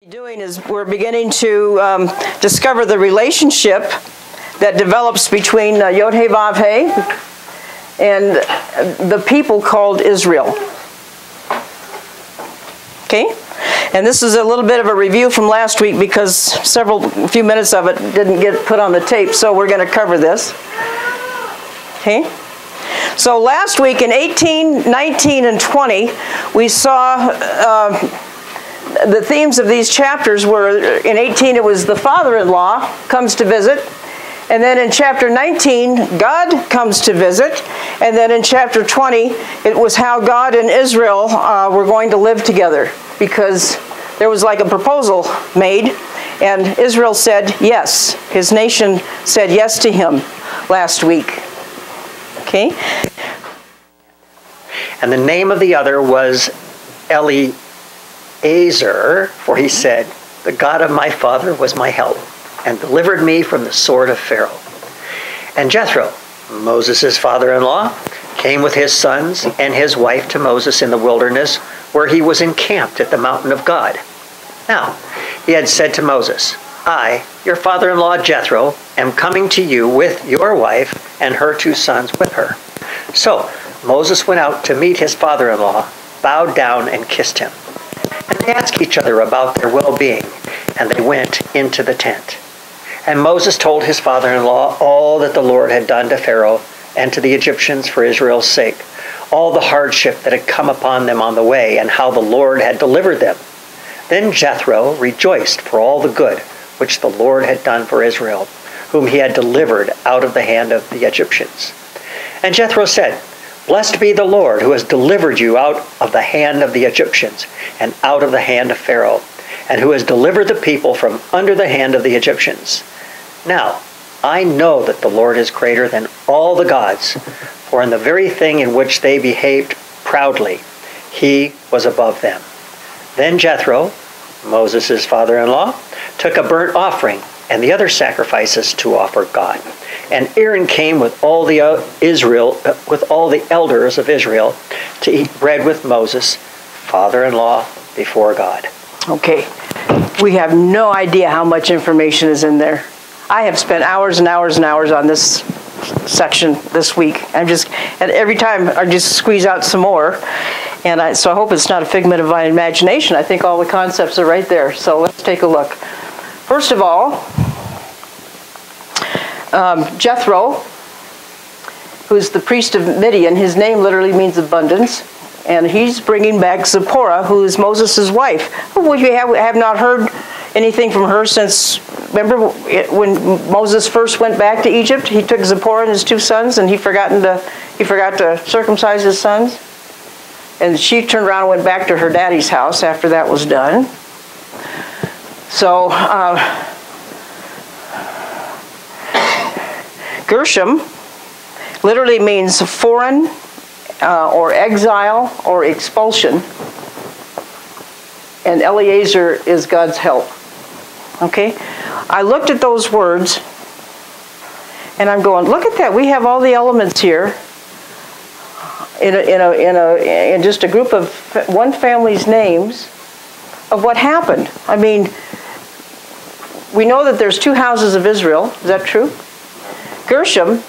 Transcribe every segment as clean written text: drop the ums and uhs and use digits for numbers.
Doing is we're beginning to discover the relationship that develops between Yod He Vav He and the people called Israel. Okay? And this is a little bit of a review from last week because a few minutes of it didn't get put on the tape, so we're going to cover this. Okay? So last week in 18, 19, and 20, we saw the themes of these chapters were, in 18 it was the father-in-law comes to visit, and then in chapter 19 God comes to visit, and then in chapter 20 it was how God and Israel were going to live together, because there was like a proposal made and Israel said yes. His nation said yes to him last week. Okay? And the name of the other was Eliezer, for he said, "The God of my father was my help, and delivered me from the sword of Pharaoh." And Jethro, Moses' father-in-law, came with his sons and his wife to Moses in the wilderness, where he was encamped at the mountain of God. Now, he had said to Moses, "I, your father-in-law Jethro, am coming to you with your wife and her 2 sons with her." So Moses went out to meet his father-in-law, bowed down and kissed him. And they asked each other about their well-being, and they went into the tent. And Moses told his father-in-law all that the Lord had done to Pharaoh and to the Egyptians for Israel's sake, all the hardship that had come upon them on the way, and how the Lord had delivered them. Then Jethro rejoiced for all the good which the Lord had done for Israel, whom he had delivered out of the hand of the Egyptians. And Jethro said, "Blessed be the Lord, who has delivered you out of the hand of the Egyptians and out of the hand of Pharaoh, and who has delivered the people from under the hand of the Egyptians. Now, I know that the Lord is greater than all the gods, for in the very thing in which they behaved proudly, he was above them." Then Jethro, Moses' father-in-law, took a burnt offering and the other sacrifices to offer God. And Aaron came with all the elders of Israel to eat bread with Moses, father-in-law, before God. Okay, we have no idea how much information is in there. I have spent hours and hours and hours on this section this week. And every time I just squeeze out some more. And so I hope it's not a figment of my imagination. I think all the concepts are right there. So let's take a look. First of all, Jethro, who's the priest of Midian, his name literally means abundance, and he's bringing back Zipporah, who is Moses' wife. We have not heard anything from her since, remember when Moses first went back to Egypt, he took Zipporah and his 2 sons, and he forgot to circumcise his sons, and she turned around and went back to her daddy's house after that was done. So Gershom literally means foreign or exile or expulsion. And Eliezer is God's help. Okay? I looked at those words and I'm going, look at that. We have all the elements here in just a group of one family's names of what happened. I mean, we know that there's 2 houses of Israel. Is that true? Gershom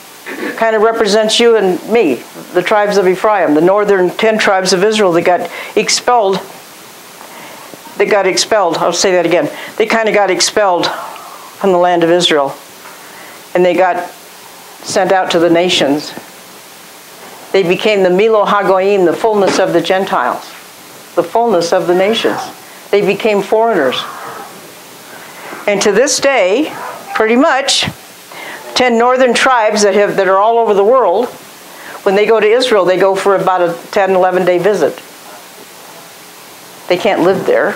kind of represents you and me, the tribes of Ephraim, the northern 10 tribes of Israel that got expelled. I'll say that again. They kind of got expelled from the land of Israel. And they got sent out to the nations. They became the Milo Hagoyim, the fullness of the Gentiles, the fullness of the nations. They became foreigners. And to this day, pretty much, 10 northern tribes that are all over the world, when they go to Israel, they go for about a 10, 11-day visit. They can't live there.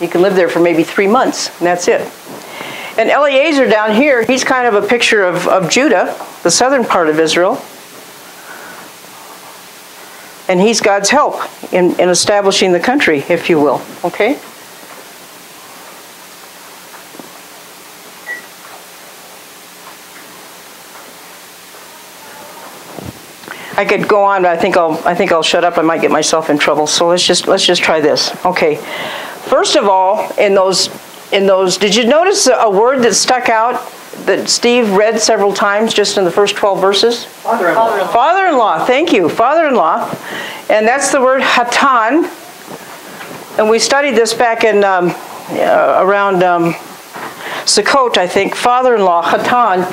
You can live there for maybe 3 months, and that's it. And Eliezer down here, he's kind of a picture of Judah, the southern part of Israel. And he's God's help in establishing the country, if you will. Okay? I could go on, but I think I'll shut up. I might get myself in trouble. So let's just try this. Okay. First of all, in those, did you notice a word that stuck out that Steve read several times just in the first 12 verses? Father-in-law. Father-in-law. Thank you. Father-in-law. And that's the word hatan. And we studied this back in around Sukkot, I think. Father-in-law, hatan.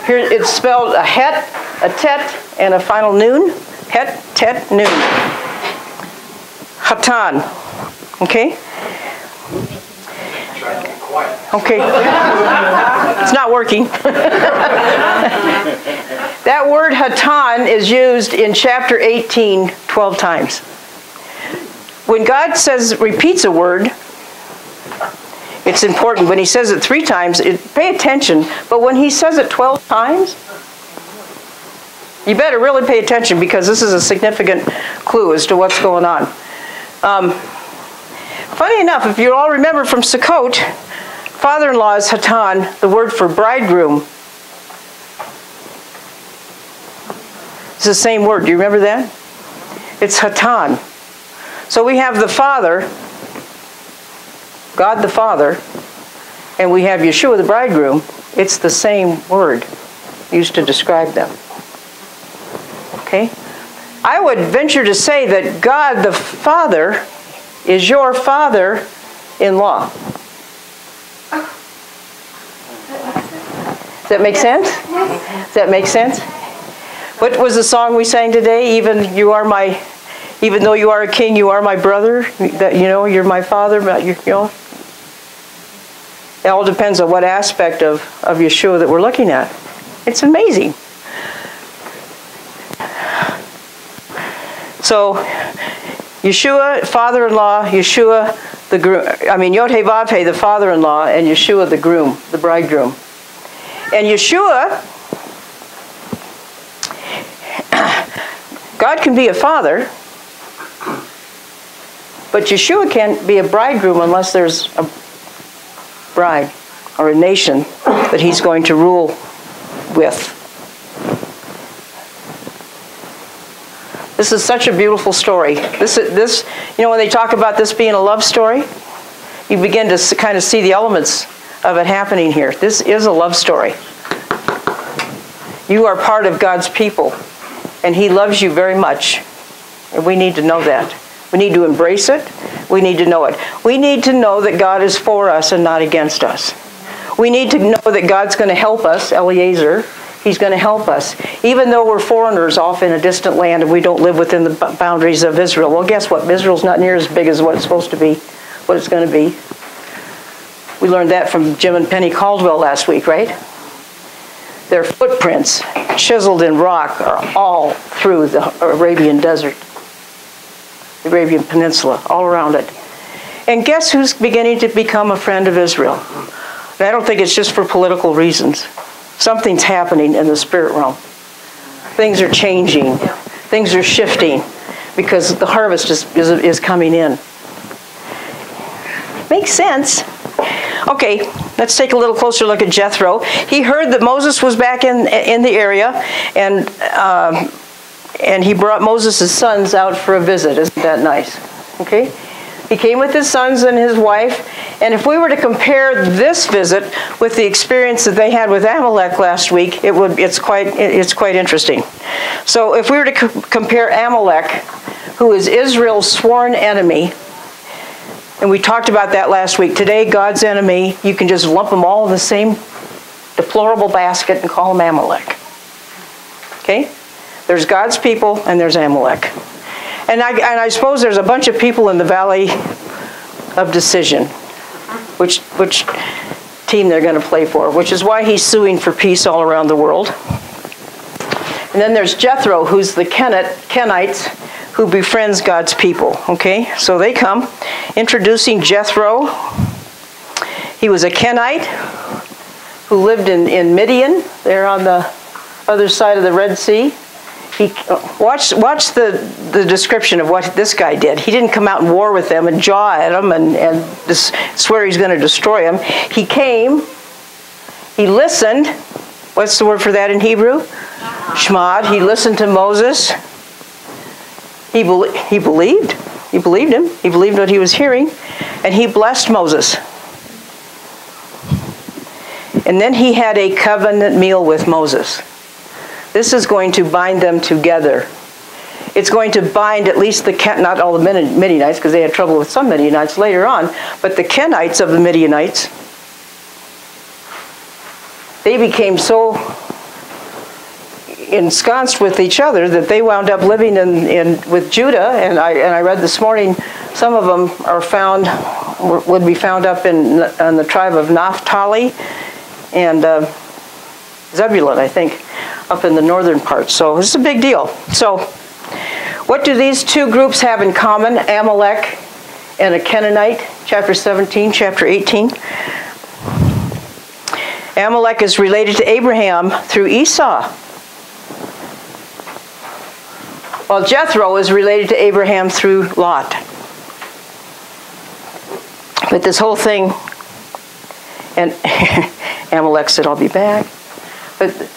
Here it's spelled a het, a tet, and a final noon. Het, tet, noon. Hatan. Okay? Okay. It's not working. That word hatan is used in chapter 18 12 times. When God repeats a word, it's important. When he says it 3 times, pay attention. But when he says it 12 times, you better really pay attention, because this is a significant clue as to what's going on. Funny enough, if you all remember from Sukkot, father-in-law is hatan, the word for bridegroom. It's the same word. Do you remember that? It's hatan. So we have the Father, God the Father, and we have Yeshua the bridegroom. It's the same word used to describe them. Okay? I would venture to say that God the Father is your father-in-law. Does that make sense? Does that make sense? What was the song we sang today? Even though you are a king, you are my brother. That you're my father. It all depends on what aspect of Yeshua that we're looking at. It's amazing. So, Yeshua, father-in-law, Yeshua, the groom. Yod-Heh-Vav-Heh, the father-in-law, and Yeshua, the groom, the bridegroom. And Yeshua, God can be a father, but Yeshua can't be a bridegroom unless there's a bride or a nation that he's going to rule with. This is such a beautiful story. This, when they talk about this being a love story, you begin to kind of see the elements of it happening here. This is a love story. You are part of God's people, and he loves you very much. And we need to know that. We need to embrace it. We need to know it. We need to know that God is for us and not against us. We need to know that God's going to help us, Eliezer. He's going to help us. Even though we're foreigners off in a distant land and we don't live within the boundaries of Israel. Well, guess what? Israel's not near as big as what it's supposed to be, what it's going to be. We learned that from Jim and Penny Caldwell last week, right? Their footprints, chiseled in rock, are all through the Arabian desert, the Arabian Peninsula, all around it. And guess who's beginning to become a friend of Israel? And I don't think it's just for political reasons. Something's happening in the spirit realm. Things are changing. Things are shifting because the harvest is coming in. Makes sense. Okay, let's take a little closer look at Jethro. He heard that Moses was back in the area, and he brought Moses' sons out for a visit. Isn't that nice? Okay. He came with his sons and his wife, and if we were to compare this visit with the experience that they had with Amalek last week, it's quite interesting. So if we were to compare Amalek, who is Israel's sworn enemy, and we talked about that last week. Today, God's enemy, you can just lump them all in the same deplorable basket and call them Amalek. Okay? There's God's people and there's Amalek. And I suppose there's a bunch of people in the valley of decision, which team they're going to play for, which is why he's suing for peace all around the world. And then there's Jethro, who's the Kenites, who befriends God's people. Okay, so they come, introducing Jethro. He was a Kenite who lived in Midian, there on the other side of the Red Sea. Watch the description of what this guy did. He didn't come out in war with them and jaw at them and swear he's going to destroy them. He came, he listened. What's the word for that in Hebrew? Shmad. He listened to Moses. He believed. He believed him. He believed what he was hearing. And he blessed Moses. And then he had a covenant meal with Moses. This is going to bind them together. It's going to bind at least not all the Midianites, because they had trouble with some Midianites later on, but the Kenites of the Midianites, they became so ensconced with each other that they wound up living with Judah. And I read this morning, some of them would be found up in the tribe of Naphtali and Zebulun, I think, up in the northern part. So this is a big deal. So what do these two groups have in common? Amalek and a Canaanite, chapter 17, chapter 18. Amalek is related to Abraham through Esau. While Jethro is related to Abraham through Lot. But this whole thing, and Amalek said, I'll be back. But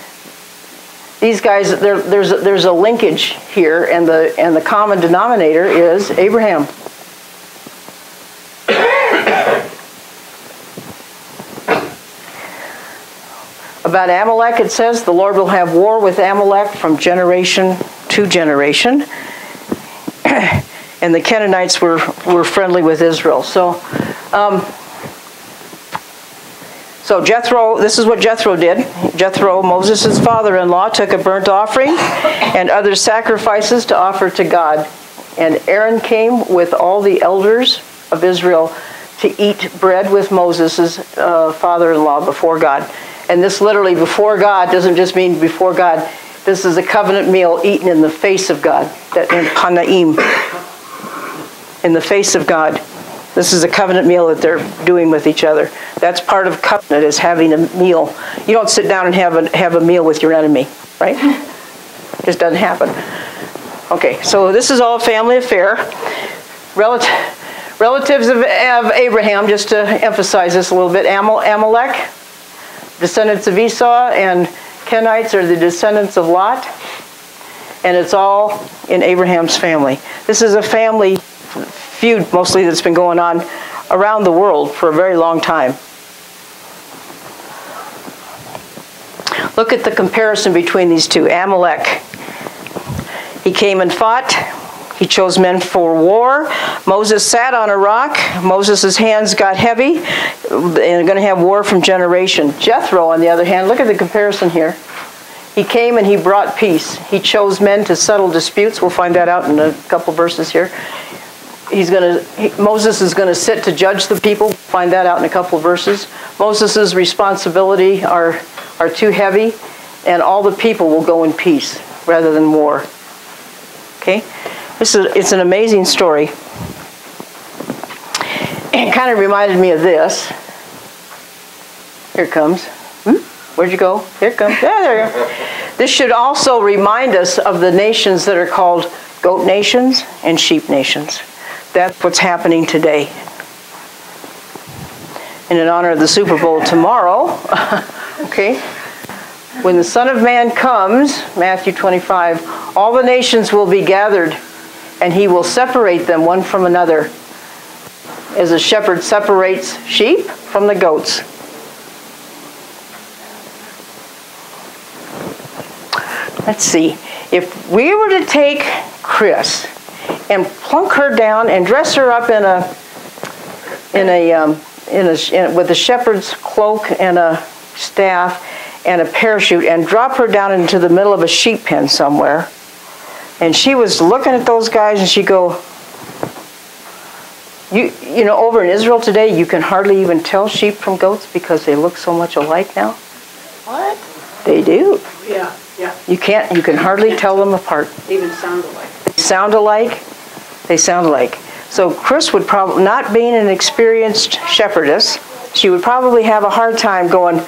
these guys, there's a linkage here, and the common denominator is Abraham. About Amalek, it says, the Lord will have war with Amalek from generation to generation. And the Canaanites were friendly with Israel. So Jethro, this is what Jethro did. Jethro, Moses' father-in-law, took a burnt offering and other sacrifices to offer to God. And Aaron came with all the elders of Israel to eat bread with Moses' father-in-law before God. And this literally, before God, doesn't just mean before God. This is a covenant meal eaten in the face of God, that in Panaim, in the face of God. This is a covenant meal that they're doing with each other. That's part of covenant, is having a meal. You don't sit down and have a meal with your enemy, right? It just doesn't happen. Okay, so this is all a family affair. Relatives of Abraham, just to emphasize this a little bit, Amalek, descendants of Esau, and Kenites are the descendants of Lot. And it's all in Abraham's family. This is a family feud, mostly, that's been going on around the world for a very long time. Look at the comparison between these two. Amalek, he came and fought. He chose men for war. Moses sat on a rock. Moses' hands got heavy, and they're going to have war from generation. Jethro, on the other hand, look at the comparison here. He came and he brought peace. He chose men to settle disputes. We'll find that out in a couple verses here. Moses is going to sit to judge the people. Find that out in a couple of verses. Moses' responsibility are too heavy, and all the people will go in peace rather than war. Okay? It's an amazing story. It kind of reminded me of this. Here it comes. Where'd you go? Here it comes. Yeah, there you go. This should also remind us of the nations that are called goat nations and sheep nations. That's what's happening today. And in honor of the Super Bowl tomorrow, okay, when the Son of Man comes, Matthew 25, all the nations will be gathered, and he will separate them one from another, as a shepherd separates sheep from the goats. Let's see. If we were to take Chris and plunk her down and dress her up with a shepherd's cloak and a staff and a parachute, and drop her down into the middle of a sheep pen somewhere, and she was looking at those guys, and she'd go, you know, over in Israel today, you can hardly even tell sheep from goats because they look so much alike now. What? They do. Yeah. You can hardly tell them apart. They even sound alike. They sound alike. So Chris would probably, not being an experienced shepherdess, she would probably have a hard time going,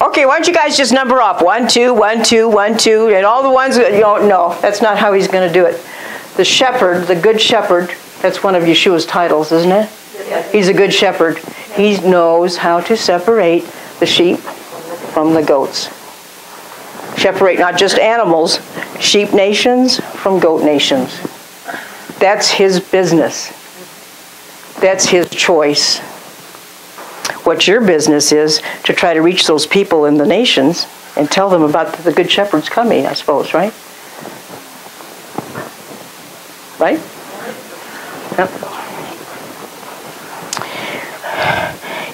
okay, why don't you guys just number off? 1, 2, 1, 2, 1, 2, and all the ones, no, that's not how he's going to do it. The shepherd, the good shepherd, that's one of Yeshua's titles, isn't it? Yes. He's a good shepherd. He knows how to separate the sheep from the goats. Separate not just animals, sheep nations from goat nations. That's his business. That's his choice. What your business is to try to reach those people in the nations and tell them about the Good Shepherd's coming, I suppose, right? Right? Yep.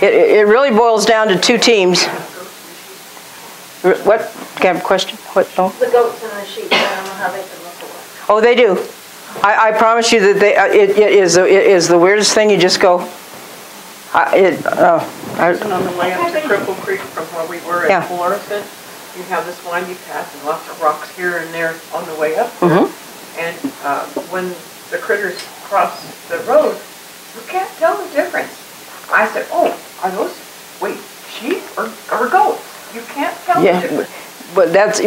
It really boils down to two teams. What? Can I have a question? What? No? The goats and the sheep, I don't know how they can look alike. Oh, they do. I promise you that it is the weirdest thing. You just go. On the way up to Cripple Creek from where we were at Florissant, you have this winding path and lots of rocks here and there on the way up there. And when the critters cross the road, you can't tell the difference. I said, oh, are those, sheep or goats? You can't tell the difference. But that's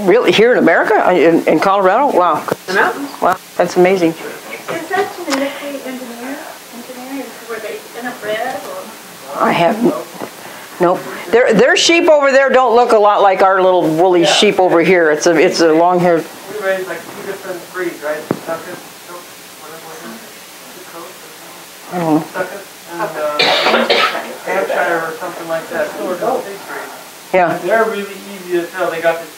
really here in America, in Colorado? Wow. The mountains. Wow, that's amazing. Is that genetically engineered? Were they inbred or? I have nope. Their sheep over there don't look a lot like our little woolly sheep over here. It's a long-haired. We raise like two different breeds, right? Suckus, I don't know. Suckus and Hampshire or something like that. So we're both big breeds. Yeah. They're really easy to tell. They got this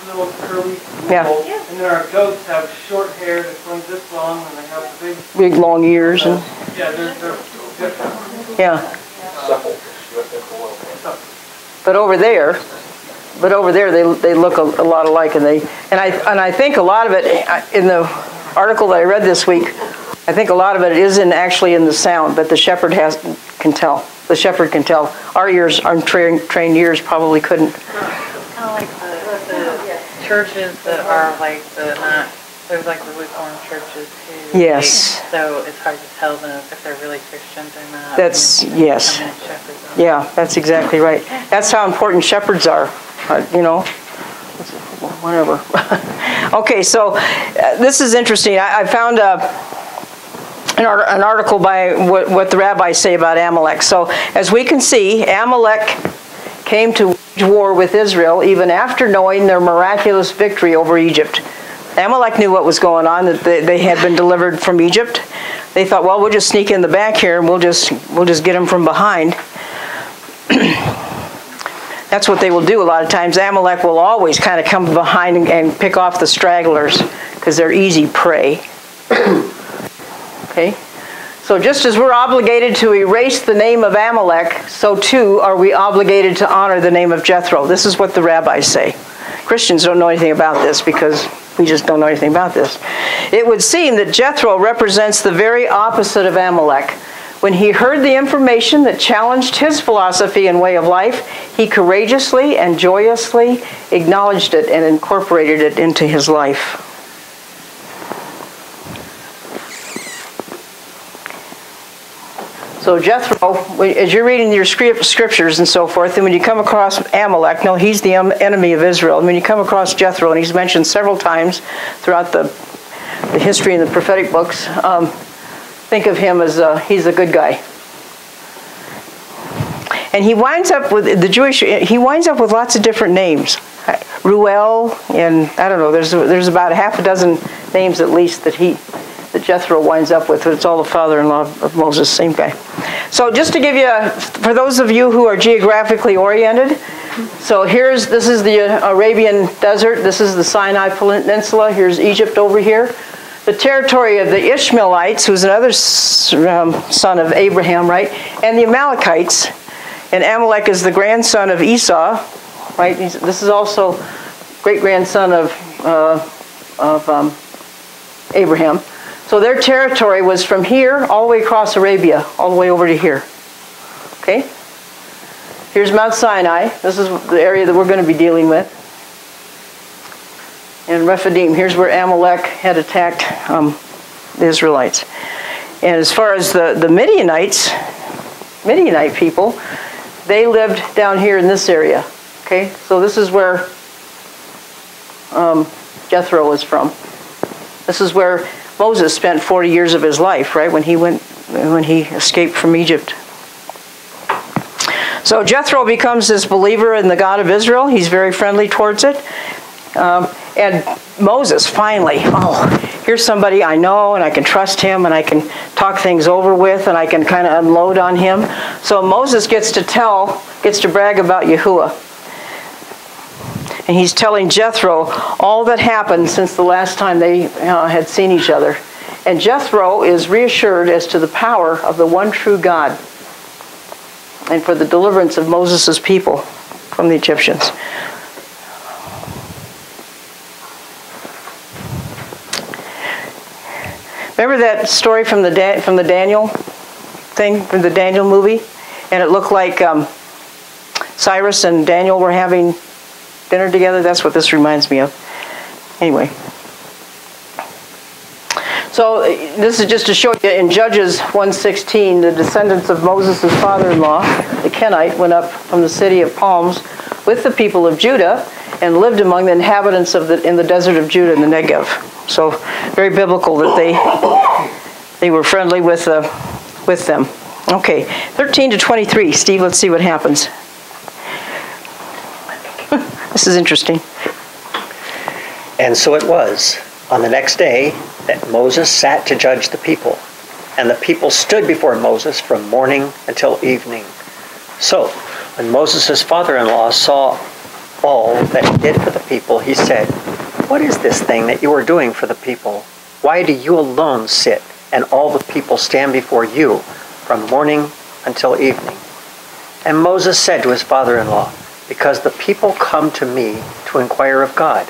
little curly Yeah. and then our goats have short hair that's like this long, and they have the big long ears and. Yeah, they're different. Yeah. But over there, they look a lot alike, and I think a lot of it in the article that I read this week, I think a lot of it is actually in the sound, but the shepherd can tell. The shepherd can tell. Our ears, our trained ears, probably couldn't. Kind of like the churches that are like there's like the lukewarm churches too. Yes. So it's hard to tell them if they're really Christians or not. That's, yes. Yeah, that's exactly right. That's how important shepherds are, whatever. Okay, so this is interesting. I found an article by what the rabbis say about Amalek. So as we can see, Amalek came to wage war with Israel even after knowing their miraculous victory over Egypt. Amalek knew what was going on, that they had been delivered from Egypt. They thought, well, we'll just sneak in the back here and we'll just get them from behind. That's what they will do a lot of times. Amalek will always kind of come behind and pick off the stragglers because they're easy prey. Okay? So just as we're obligated to erase the name of Amalek, so too are we obligated to honor the name of Jethro. This is what the rabbis say. Christians don't know anything about this because we just don't know anything about this. It would seem that Jethro represents the very opposite of Amalek. When he heard the information that challenged his philosophy and way of life, he courageously and joyously acknowledged it and incorporated it into his life. So Jethro, as you're reading your scriptures and so forth, and when you come across Amalek, no, he's the enemy of Israel. And when you come across Jethro, and he's mentioned several times throughout the history and the prophetic books, think of him as he's a good guy. And he winds up with he winds up with lots of different names. Ruel, and I don't know, there's about half a dozen names at least that Jethro winds up with. It's all the father-in-law of Moses, same guy. So just to give you, for those of you who are geographically oriented, so this is the Arabian desert, this is the Sinai Peninsula, here's Egypt over here. The territory of the Ishmaelites, who's another son of Abraham, right? And the Amalekites, and Amalek is the grandson of Esau, right? This is also great-grandson of Abraham. So their territory was from here all the way across Arabia, all the way over to here. Okay? Here's Mount Sinai. This is the area that we're going to be dealing with. And Rephidim, here's where Amalek had attacked the Israelites. And as far as the Midianite people, they lived down here in this area. Okay? So this is where Jethro was from. This is where Moses spent 40 years of his life, right, when he escaped from Egypt. So Jethro becomes this believer in the God of Israel. He's very friendly towards it. And Moses, finally, here's somebody I know and I can trust him and I can talk things over with and I can kind of unload on him. So Moses gets to brag about Yahuwah. And he's telling Jethro all that happened since the last time they had seen each other. And Jethro is reassured as to the power of the one true God and for the deliverance of Moses' people from the Egyptians. Remember that story from the Daniel thing, from the Daniel movie? And it looked like Cyrus and Daniel were having dinner together? That's what this reminds me of. Anyway. So this is just to show you, in Judges 1:16, the descendants of Moses' father-in-law, the Kenite, went up from the city of palms with the people of Judah and lived among the inhabitants in the desert of Judah in the Negev. So very biblical that they were friendly with them. Okay, 13 to 23. Steve, let's see what happens. This is interesting. And so it was on the next day that Moses sat to judge the people. And the people stood before Moses from morning until evening. So when Moses' father-in-law saw all that he did for the people, he said, "What is this thing that you are doing for the people? Why do you alone sit and all the people stand before you from morning until evening?" And Moses said to his father-in-law, "Because the people come to me to inquire of God.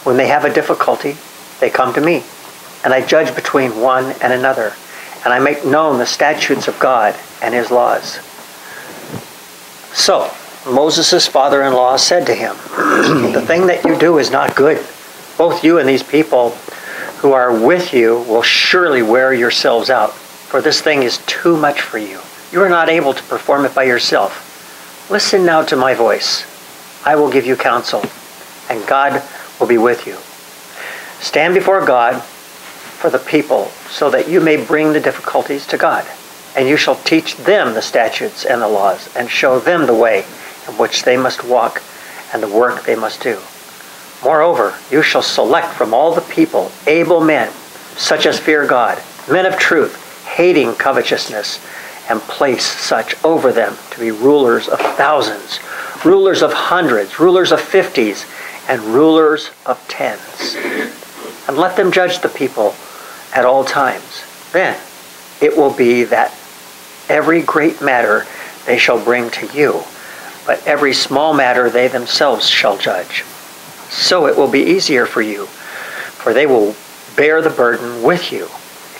When they have a difficulty, they come to me, and I judge between one and another, and I make known the statutes of God and his laws." So Moses' father-in-law said to him, "The thing that you do is not good. Both you and these people who are with you will surely wear yourselves out, for this thing is too much for you. You are not able to perform it by yourself. Listen now to my voice. I will give you counsel, and God will be with you. Stand before God for the people, so that you may bring the difficulties to God, and you shall teach them the statutes and the laws, and show them the way in which they must walk and the work they must do. Moreover, you shall select from all the people able men, such as fear God, men of truth, hating covetousness, and place such over them to be rulers of thousands, rulers of hundreds, rulers of 50s, and rulers of 10s. And let them judge the people at all times. Then it will be that every great matter they shall bring to you, but every small matter they themselves shall judge. So it will be easier for you, for they will bear the burden with you.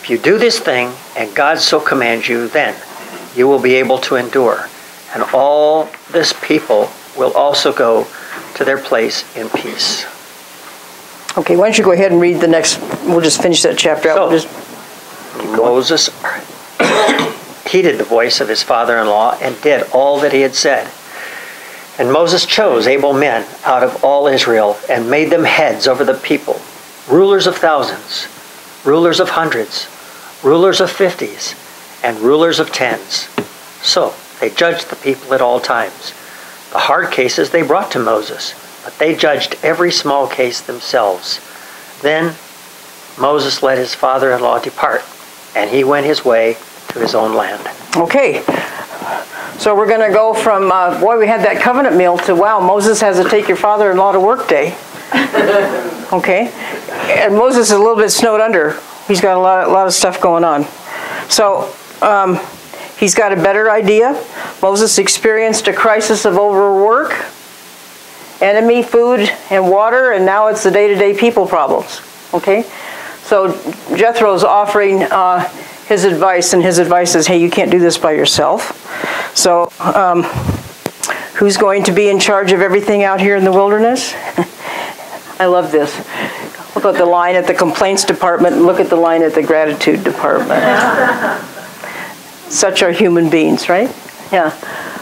If you do this thing, and God so commands you, then you will be able to endure, and all this people will also go to their place in peace." Okay, why don't you go ahead and read the next, we'll just finish that chapter out. So, Moses heeded the voice of his father-in-law and did all that he had said. And Moses chose able men out of all Israel and made them heads over the people, rulers of thousands, rulers of hundreds, rulers of 50s, and rulers of 10s. So they judged the people at all times. The hard cases they brought to Moses, but they judged every small case themselves. Then Moses let his father-in-law depart, and he went his way to his own land. Okay, so we're going to go from, boy, we had that covenant meal, to, wow, Moses has to take your father-in-law to work day. Okay, and Moses is a little bit snowed under. He's got a lot of stuff going on. So he's got a better idea. Moses experienced a crisis of overwork, enemy, food, and water, and now it's the day-to-day people problems. Okay, so Jethro's offering his advice, and his advice is, hey, you can't do this by yourself. So who's going to be in charge of everything out here in the wilderness? I love this. Look at the line at the complaints department and look at the line at the gratitude department. Such are human beings, right? Yeah.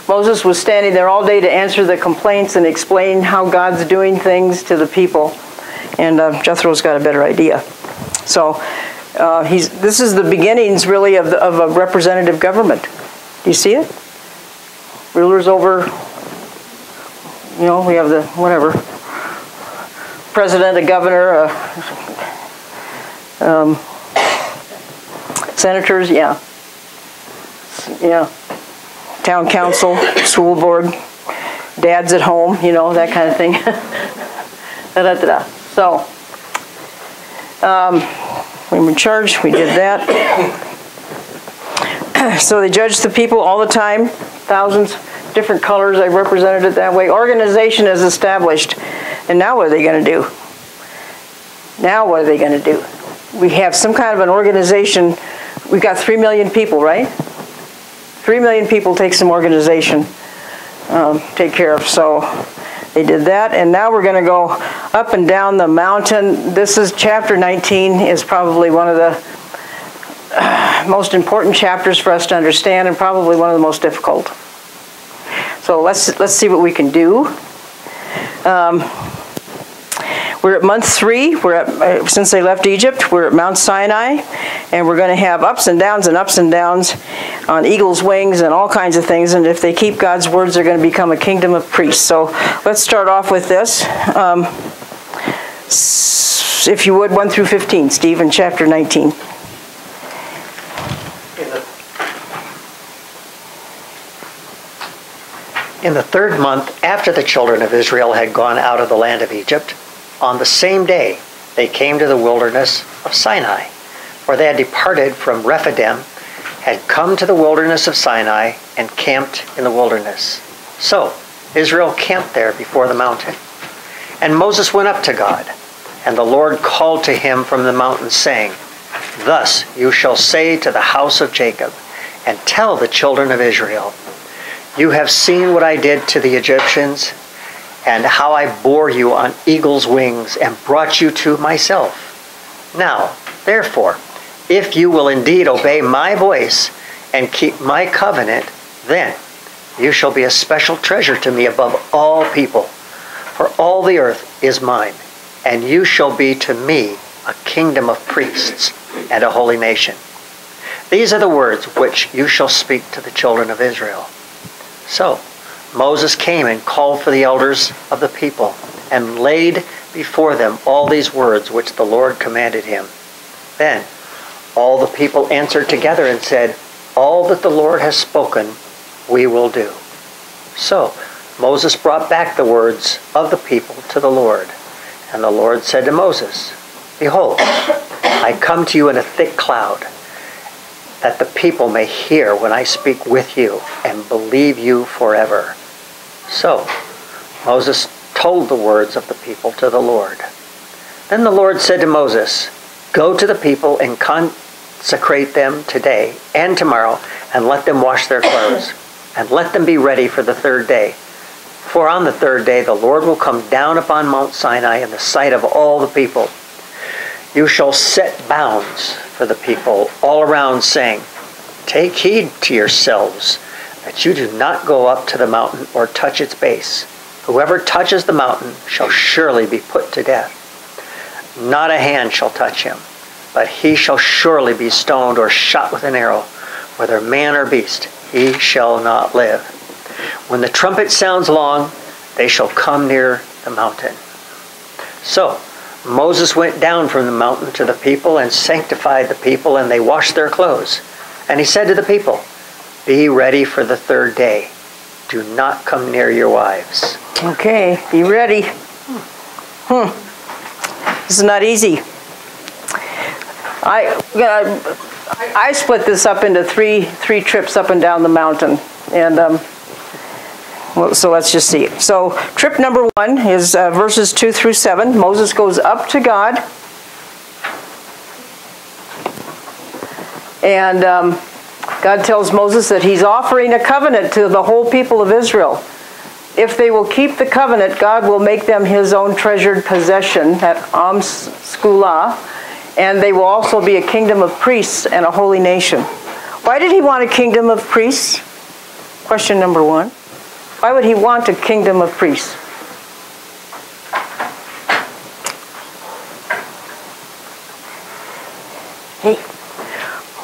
Moses was standing there all day to answer the complaints and explain how God's doing things to the people. And Jethro's got a better idea. So this is the beginnings, really, of a representative government. Do you see it? Rulers over, we have the whatever. president, a governor, senators, yeah. Town council, school board, dads at home, that kind of thing. Da-da-da-da. So, we were in charge, we did that. So they judged the people all the time, thousands, different colors, I represented it that way. Organization is established. And now what are they going to do? Now what are they going to do? We have some kind of an organization. We've got 3 million people, right? 3 million people take some organization, take care of. So they did that, and now we're going to go up and down the mountain. This is chapter 19, is probably one of the most important chapters for us to understand, and probably one of the most difficult. So let's see what we can do. We're at month 3. Since they left Egypt, we're at Mount Sinai, and we're going to have ups and downs on eagle's wings and all kinds of things. And if they keep God's words, they're going to become a kingdom of priests. So let's start off with this. If you would, 1 through 15, Steve, in chapter 19. In the 3rd month after the children of Israel had gone out of the land of Egypt, on the same day they came to the wilderness of Sinai, for they had departed from Rephidim, had come to the wilderness of Sinai, and camped in the wilderness. So Israel camped there before the mountain. And Moses went up to God, and the Lord called to him from the mountain, saying, Thus you shall say to the house of Jacob, and tell the children of Israel, You have seen what I did to the Egyptians, and how I bore you on eagle's wings and brought you to myself. Now, therefore, if you will indeed obey my voice and keep my covenant, then you shall be a special treasure to me above all people. For all the earth is mine, and you shall be to me a kingdom of priests and a holy nation. These are the words which you shall speak to the children of Israel. So Moses came and called for the elders of the people, and laid before them all these words which the Lord commanded him. Then all the people answered together and said, All that the Lord has spoken, we will do. So Moses brought back the words of the people to the Lord. And the Lord said to Moses, Behold, I come to you in a thick cloud, that the people may hear when I speak with you and believe you forever. So Moses told the words of the people to the Lord. Then the Lord said to Moses, Go to the people and consecrate them today and tomorrow, and let them wash their clothes, and let them be ready for the 3rd day. For on the 3rd day the Lord will come down upon Mount Sinai in the sight of all the people. You shall set bounds for the people all around, saying, Take heed to yourselves, that you do not go up to the mountain or touch its base. Whoever touches the mountain shall surely be put to death. Not a hand shall touch him, but he shall surely be stoned or shot with an arrow, whether man or beast, he shall not live. When the trumpet sounds long, they shall come near the mountain. So Moses went down from the mountain to the people and sanctified the people, and they washed their clothes. And he said to the people, Be ready for the 3rd day. Do not come near your wives. Okay, be ready. This is not easy. I split this up into three trips up and down the mountain, and so let's just see. So trip number 1 is verses 2 through 7. Moses goes up to God, and God tells Moses that he's offering a covenant to the whole people of Israel. If they will keep the covenant, God will make them his own treasured possession at Skulah, and they will also be a kingdom of priests and a holy nation. Why did he want a kingdom of priests? Question number 1. Why would he want a kingdom of priests?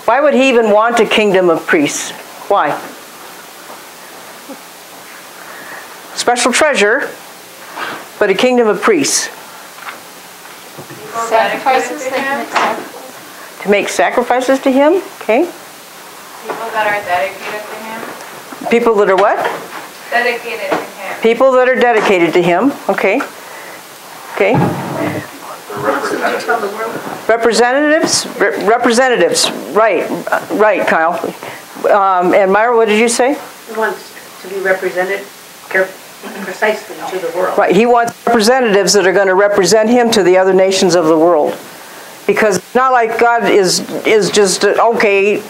Why would he even want a kingdom of priests? Why? Special treasure, but a kingdom of priests. Sacrifices? They can make sacrifices. To make sacrifices to him? Okay. People that are dedicated to him. People that are what? Dedicated to him. People that are dedicated to him. Okay. Okay. Representatives? Representatives. Right. Right, Kyle. And Myra, what did you say? He wants to be represented precisely to the world. Right. He wants representatives that are going to represent him to the other nations of the world. Because it's not like God is just, okay,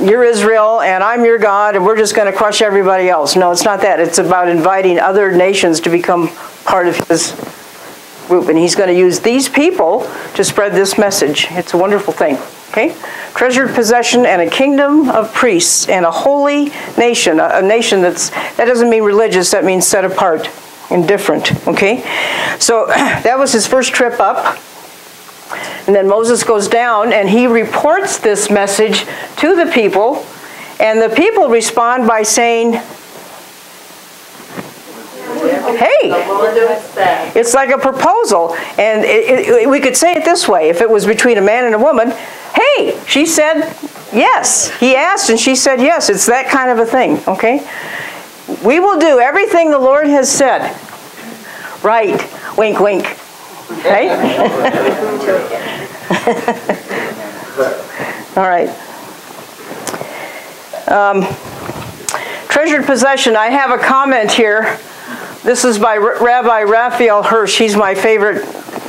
you're Israel and I'm your God and we're just going to crush everybody else. No, it's not that. It's about inviting other nations to become part of his group. And he's going to use these people to spread this message. It's a wonderful thing. Okay? Treasured possession and a kingdom of priests and a holy nation. A nation that doesn't mean religious, that means set apart and different. Okay? So that was his first trip up. And then Moses goes down and he reports this message to the people. And the people respond by saying, hey, it's like a proposal. And we could say it this way. If it was between a man and a woman, hey, she said yes. He asked and she said yes. It's that kind of a thing, okay? We will do everything the Lord has said. Right. Wink, wink. Right? All right. Treasured possession. I have a comment here. This is by Rabbi Raphael Hirsch. He's my favorite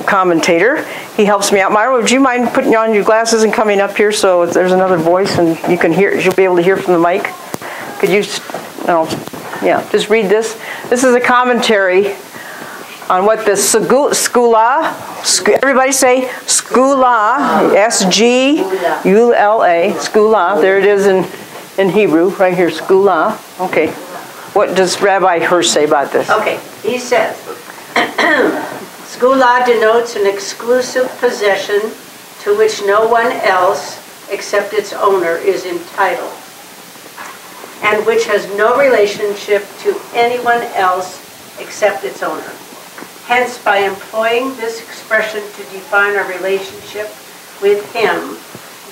commentator. He helps me out. Myra, would you mind putting on your glasses and coming up here so if there's another voice and you can hear, you'll be able to hear from the mic? Could you, no, yeah, just read this. This is a commentary on what the skula, everybody say skula, S-G-U-L-A, skula, there it is in Hebrew, right here, skula. Okay, what does Rabbi Hirsch say about this? Okay, he says, skula denotes an exclusive possession to which no one else except its owner is entitled, and which has no relationship to anyone else except its owner. Hence, by employing this expression to define our relationship with him,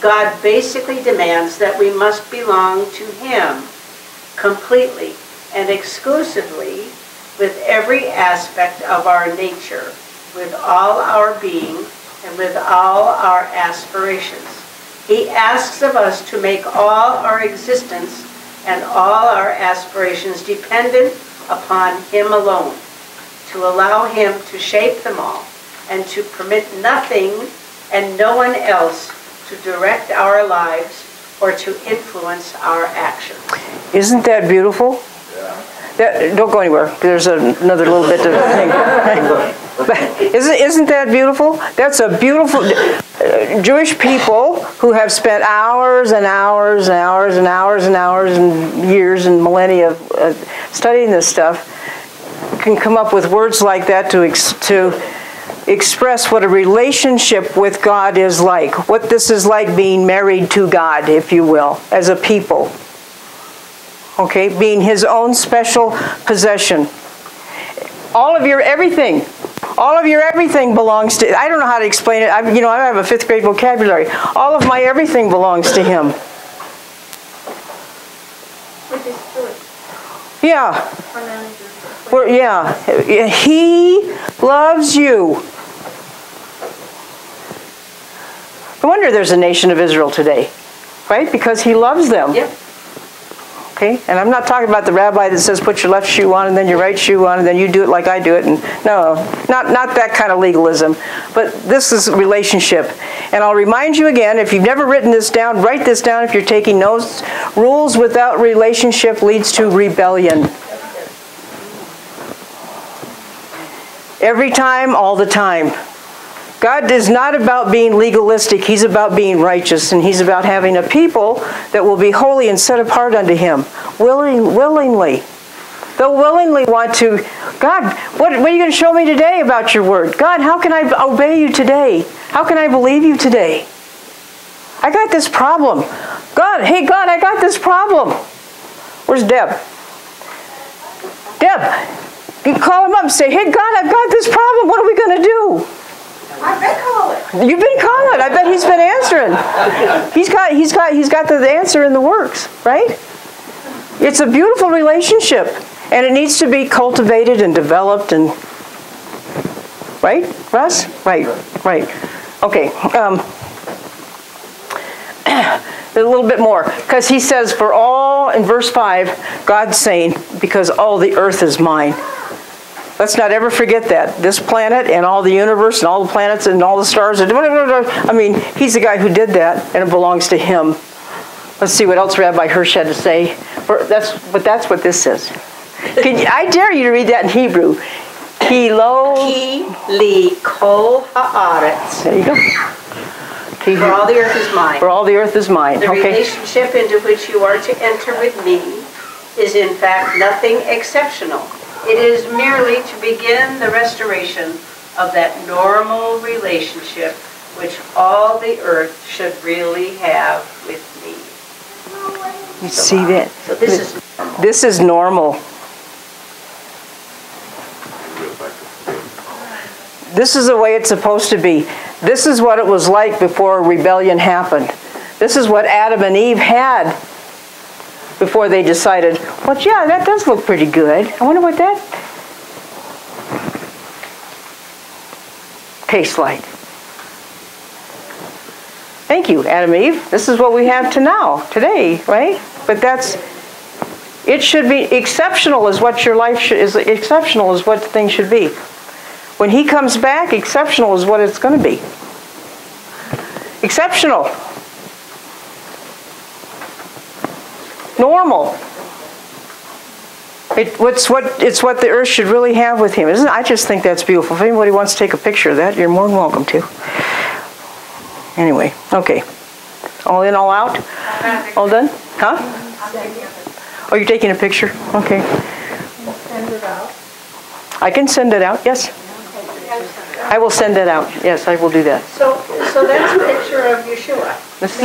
God basically demands that we must belong to him completely and exclusively with every aspect of our nature, with all our being, and with all our aspirations. He asks of us to make all our existence and all our aspirations dependent upon him alone, to allow him to shape them all, and to permit nothing and no one else to direct our lives or to influence our actions. Isn't that beautiful? Yeah. Don't go anywhere. There's another little bit of thing. Isn't that beautiful? That's a beautiful... Jewish people who have spent hours and hours and hours and hours and hours and years and millennia studying this stuff can come up with words like that to express what a relationship with God is like. What this is like being married to God, if you will, as a people. Okay, being his own special possession. All of your everything belongs to, I don't know how to explain it. I have a 5th grade vocabulary. All of my everything belongs to him. Which is good. Yeah. Yeah. He loves you. No wonder there's a nation of Israel today, right? Because he loves them. Yep. Okay? And I'm not talking about the rabbi that says put your left shoe on and then your right shoe on and then you do it like I do it. And no, not that kind of legalism. But this is relationship. And I'll remind you again, if you've never written this down, write this down if you're taking notes. Rules without relationship leads to rebellion. Every time, all the time. God is not about being legalistic. He's about being righteous. And he's about having a people that will be holy and set apart unto him. Willingly. They'll willingly want to, God, what are you going to show me today about your word? God, how can I obey you today? How can I believe you today? I got this problem. God, hey God, I got this problem. Where's Deb? Deb, you call him up and say, hey God, I've got this problem. What are we going to do? I You've been calling. I bet he's been answering. He's got the answer in the works, right? It's a beautiful relationship, and it needs to be cultivated and developed, and right, Russ? Right. Okay. A little bit more, because he says, for all, in verse 5, God's saying, because all the earth is mine. Let's not ever forget that. This planet and all the universe and all the planets and all the stars. I mean, he's the guy who did that, and it belongs to him. Let's see what else Rabbi Hirsch had to say. But that's what this says. I dare you to read that in Hebrew. Ki li kol haaretz. There you go. For all the earth is mine. For all the earth is mine. The relationship into which you are to enter with me is in fact nothing exceptional. It is merely to begin the restoration of that normal relationship which all the earth should really have with me. You see that? So this is normal. This is the way it's supposed to be. This is what it was like before rebellion happened. This is what Adam and Eve had before they decided, well, yeah, that does look pretty good. I wonder what that tastes like. Thank you, Adam and Eve. This is what we have today, right? But it should be exceptional is what your life is, exceptional is what things should be. When he comes back, exceptional is what it's going to be. Exceptional. Normal. It's what the earth should really have with him. I just think that's beautiful. If anybody wants to take a picture of that, you're more than welcome to. Anyway, okay. All in, all out? All done? Huh? Oh, you're taking a picture? Okay. Send it out. I can send it out, yes. I will send it out. Yes, I will do that. So that's a picture of Yeshua. That's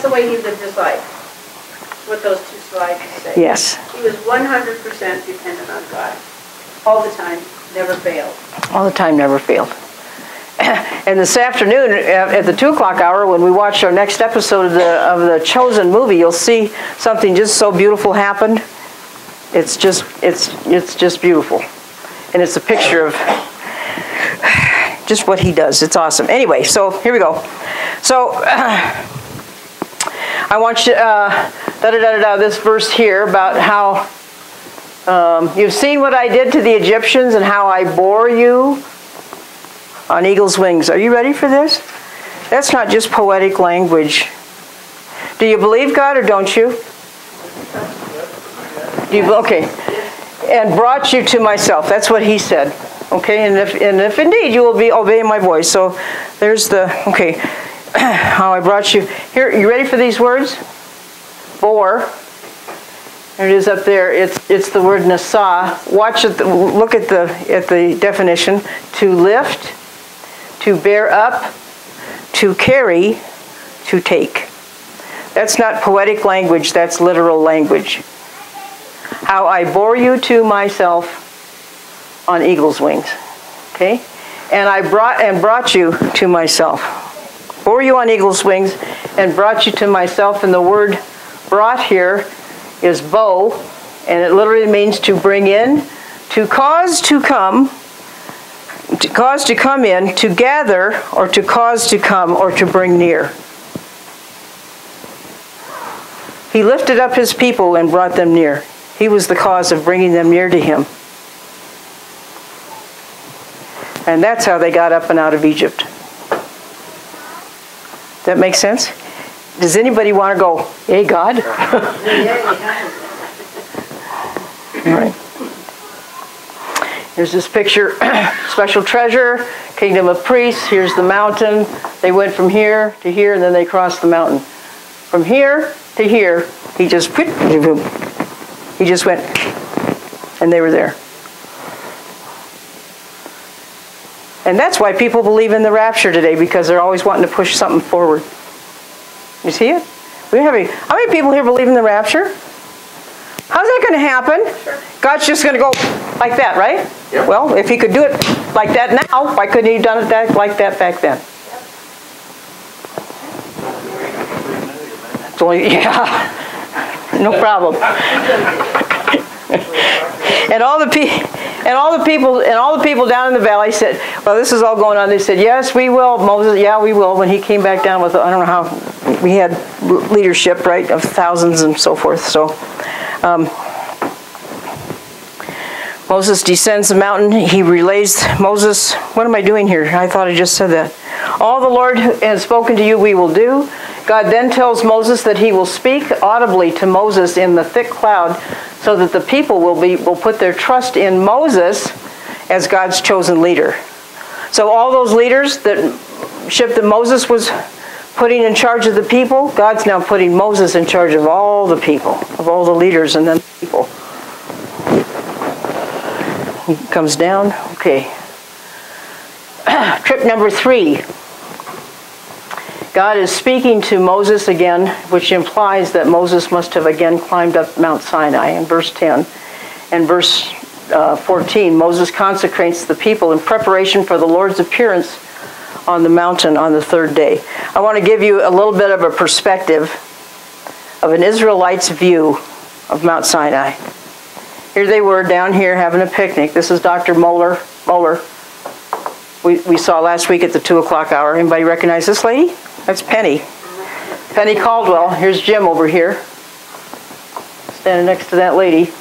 the way he lived his life. What those two slides say. Yes. He was 100% dependent on God. All the time, never failed. All the time, never failed. And this afternoon, at the 2 o'clock hour, when we watch our next episode of the Chosen movie, you'll see something just so beautiful happen. It's just beautiful, and it's a picture of just what he does. It's awesome. Anyway, so here we go. So I want you to this verse here about how you've seen what I did to the Egyptians and how I bore you on eagle's wings. Are you ready for this? That's not just poetic language. Do you believe God or don't you? Okay. And brought you to myself. That's what he said. Okay, and if indeed you will be obeying my voice. So there's how I brought you. Here, you ready for these words? Bore. There it is up there. It's the word nasa. Watch it. Look at the definition. To lift, to bear up, to carry, to take. That's not poetic language. That's literal language. How I bore you to myself on eagle's wings. Okay? And I brought you to myself. Bore you on eagle's wings and brought you to myself. And the word brought here is bo, and it literally means to bring in, to cause to come in, to gather, or to cause to come, or to bring near. He lifted up his people and brought them near. He was the cause of bringing them near to him. And that's how they got up and out of Egypt. That makes sense? Does anybody want to go, hey, God? All right. Here's this picture, special treasure, kingdom of priests. Here's the mountain. They went from here to here, and then they crossed the mountain. From here to here, he just went, and they were there. And that's why people believe in the rapture today, because they're always wanting to push something forward. You see it? How many people here believe in the rapture? How's that going to happen? Sure. God's just going to go like that, right? Yep. Well, if he could do it like that now, why couldn't he have done it like that back then? Yep. Yeah, no problem. And all the people down in the valley said, well, this is all going on. They said, yes, we will, Moses. Yeah, we will. When he came back down with, I don't know how, we had leadership, right, of thousands and so forth. So Moses descends the mountain. He relays Moses. What am I doing here? I thought I just said that. All the Lord has spoken to you, we will do. God then tells Moses that he will speak audibly to Moses in the thick cloud, so that the people will put their trust in Moses as God's chosen leader. So all those leaders that Moses was putting in charge of the people, God's now putting Moses in charge of all the people, of all the leaders and then the people. He comes down. Okay. Trip number 3. God is speaking to Moses again, which implies that Moses must have again climbed up Mount Sinai in verse 10. And verse 14, Moses consecrates the people in preparation for the Lord's appearance on the mountain on the 3rd day. I want to give you a little bit of a perspective of an Israelite's view of Mount Sinai. Here they were down here having a picnic. This is Dr. Moeller. We saw last week at the 2 o'clock hour. Anybody recognize this lady? That's Penny. Penny Caldwell. Here's Jim over here, standing next to that lady.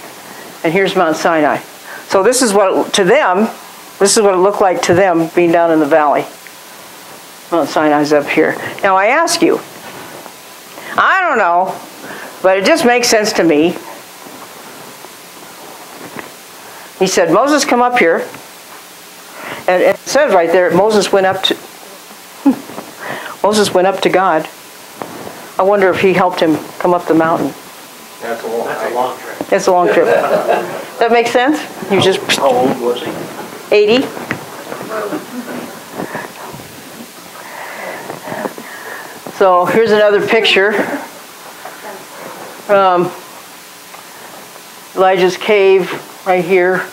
And here's Mount Sinai. So this is what, to them, this is what it looked like to them being down in the valley. Mount Sinai's up here. Now I ask you, I don't know, but it just makes sense to me. He said, Moses, come up here. And it says right there, Moses went up to God. I wonder if he helped him come up the mountain. That's a long trip. It's a long trip. That makes sense? You just. How old was he? 80. So here's another picture. Elijah's cave right here.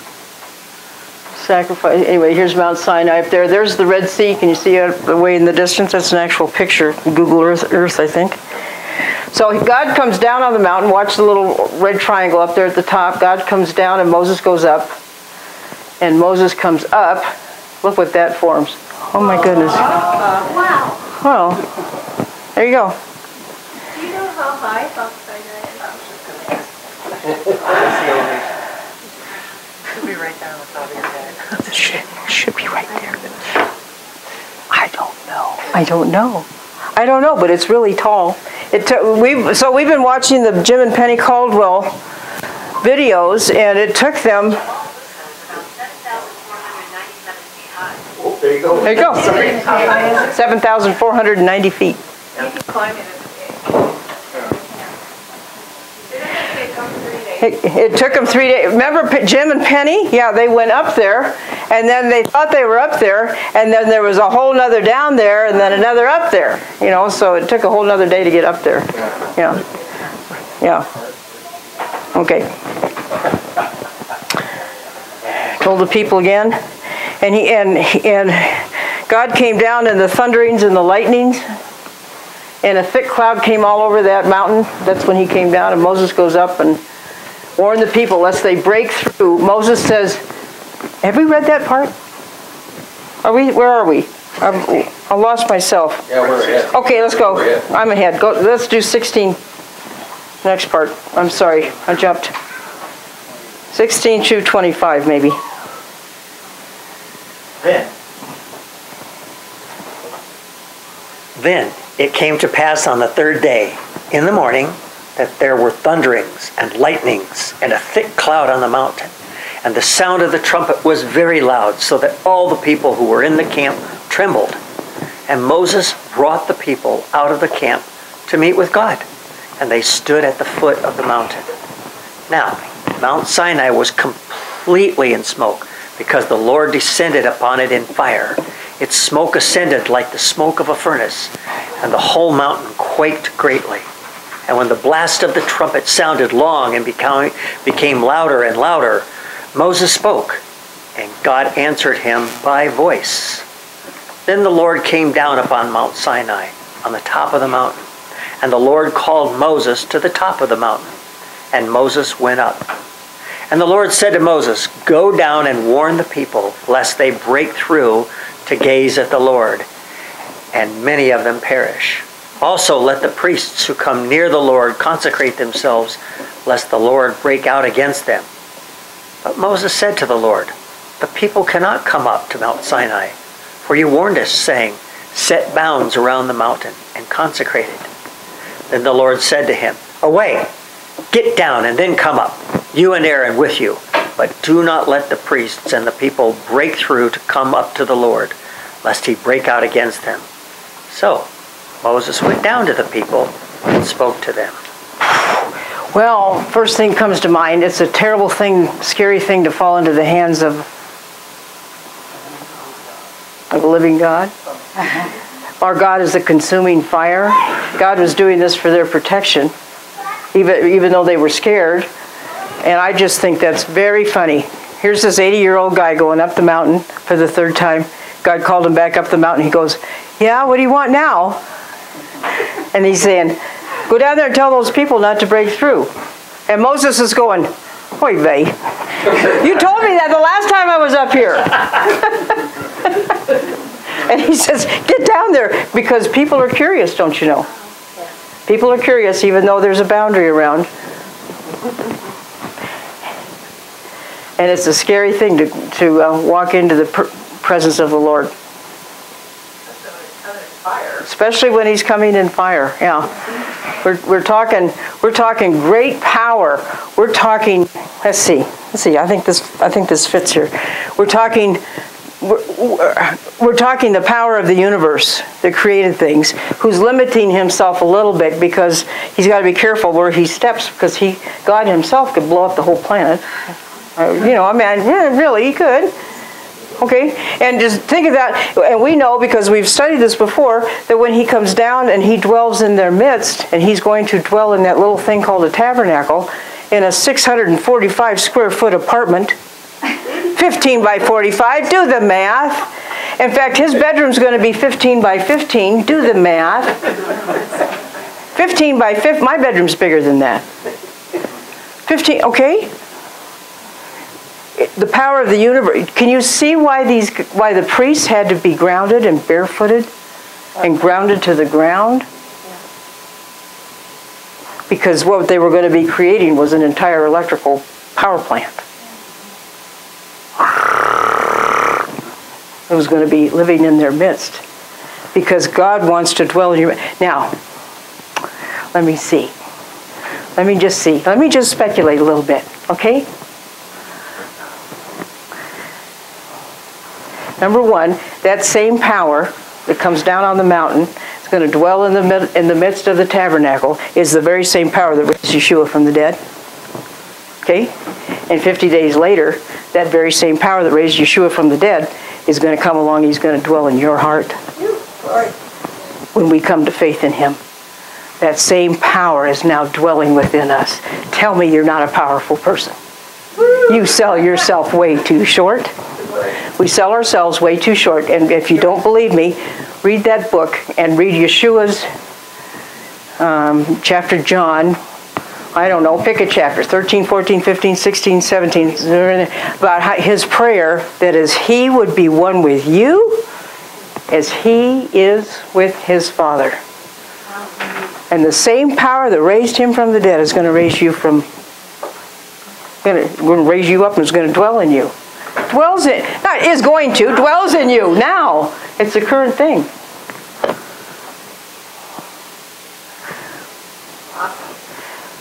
Sacrifice. Anyway, here's Mount Sinai up there. There's the Red Sea. Can you see it away in the distance? That's an actual picture. Google Earth, I think. So God comes down on the mountain. Watch the little red triangle up there at the top. God comes down and Moses goes up. And Moses comes up. Look what that forms. Oh my goodness. Wow. Well, there you go. Do you know how high Mount Sinai is? Should be right there on the top of your head. Should be right there. I don't know, but it's really tall. So we've been watching the Jim and Penny Caldwell videos, and it took them. Oh, there you go. There you go. 7,490 feet. You can climb it. It took them 3 days. Remember Jim and Penny? Yeah, they went up there, and then they thought they were up there, and then there was a whole nother down there, and then another up there. You know, so it took a whole nother day to get up there. Yeah. Yeah. Okay. Told the people again, and God came down in the thunderings and the lightnings, and a thick cloud came all over that mountain. That's when he came down, and Moses goes up and warn the people lest they break through. Moses says, have we read that part? Where are we? I lost myself. Yeah, we're ahead. Okay, let's go. I'm ahead. Go. Let's do 16. Next part. I'm sorry. I jumped. 16 to 25 maybe. Then it came to pass on the 3rd day in the morning that there were thunderings and lightnings and a thick cloud on the mountain. And the sound of the trumpet was very loud, so that all the people who were in the camp trembled. And Moses brought the people out of the camp to meet with God. And they stood at the foot of the mountain. Now, Mount Sinai was completely in smoke, because the Lord descended upon it in fire. Its smoke ascended like the smoke of a furnace, and the whole mountain quaked greatly. And when the blast of the trumpet sounded long and became louder and louder, Moses spoke, and God answered him by voice. Then the Lord came down upon Mount Sinai on the top of the mountain, And the Lord called Moses to the top of the mountain, and Moses went up. And the Lord said to Moses, "Go down and warn the people, lest they break through to gaze at the Lord, and many of them perish. Also let the priests who come near the Lord consecrate themselves, lest the Lord break out against them." But Moses said to the Lord, "The people cannot come up to Mount Sinai, for you warned us, saying, 'Set bounds around the mountain and consecrate it.'" Then the Lord said to him, "Away, get down and then come up, you and Aaron with you. But do not let the priests and the people break through to come up to the Lord, lest he break out against them." So Moses went down to the people and spoke to them. Well, first thing comes to mind, it's a terrible thing, scary thing to fall into the hands of a living God. Our God is a consuming fire. God was doing this for their protection, even though they were scared. And I just think that's very funny. Here's this 80-year-old guy going up the mountain for the third time. God called him back up the mountain. He goes, "Yeah, what do you want now?" And he's saying, "Go down there and tell those people not to break through." And Moses is going, "Oy vey, you told me that the last time I was up here." And he says, "Get down there," because people are curious, don't you know? People are curious even though there's a boundary around. And it's a scary thing to walk into the presence of the Lord. Especially when he's coming in fire. Yeah. We're talking great power. We're talking, let's see. I think this fits here. We're talking the power of the universe that created things, who's limiting himself a little bit because he's got to be careful where he steps, because God himself could blow up the whole planet. Really, he could. Okay, and just think of that, and we know, because we've studied this before, that when he comes down and he dwells in their midst, and he's going to dwell in that little thing called a tabernacle, in a 645 square foot apartment, 15 by 45, do the math. In fact, his bedroom's going to be 15 by 15, do the math. 15 by 15, my bedroom's bigger than that. 15, okay? The power of the universe. Can you see why the priests had to be grounded and barefooted and grounded to the ground? Because what they were going to be creating was an entire electrical power plant. It was going to be living in their midst, because God wants to dwell in your midst. Now, let me see. Let me just see. Let me just speculate a little bit, okay? Number one, that same power that comes down on the mountain is going to dwell in the midst of the tabernacle, is the very same power that raised Yeshua from the dead. Okay? And 50 days later, that very same power that raised Yeshua from the dead is going to come along. He's going to dwell in your heart when we come to faith in him. That same power is now dwelling within us. Tell me you're not a powerful person. You sell yourself way too short. We sell ourselves way too short. And if you don't believe me, read that book and read Yeshua's chapter John. I don't know, pick a chapter, 13, 14, 15, 16, 17, about his prayer that as he would be one with you as he is with his Father. And the same power that raised him from the dead is going to raise you up and is going to dwell in you. Dwells in you now. It's a current thing.